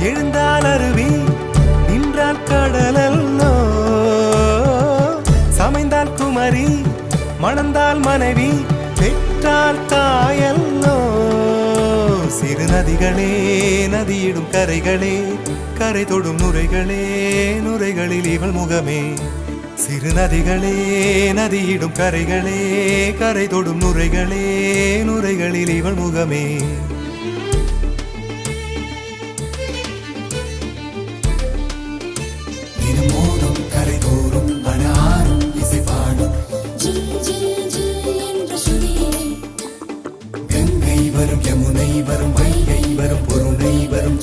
எழுந்தால் அருவி நின்றால் கடலல்லோ சமைந்தால் குமரி மணந்தால் மனைவி பெற்றால் தாயல்லோ சிறு நதிகளே நதியிடும் கரைகளே கரை தொடும் நுரைகளே நுரைகளில் இவள் முகமே சிறு நதிகளே நதியிடும் கரைகளே கரை தொடும் நுரைகளே நுரைகளில் இவள் முகமே தினமோதும் கரை தோறும் அனாரும் இசை பாடும் கங்கை வரும் யமுனை வரும் வைகை வரும் பொருணை வரும்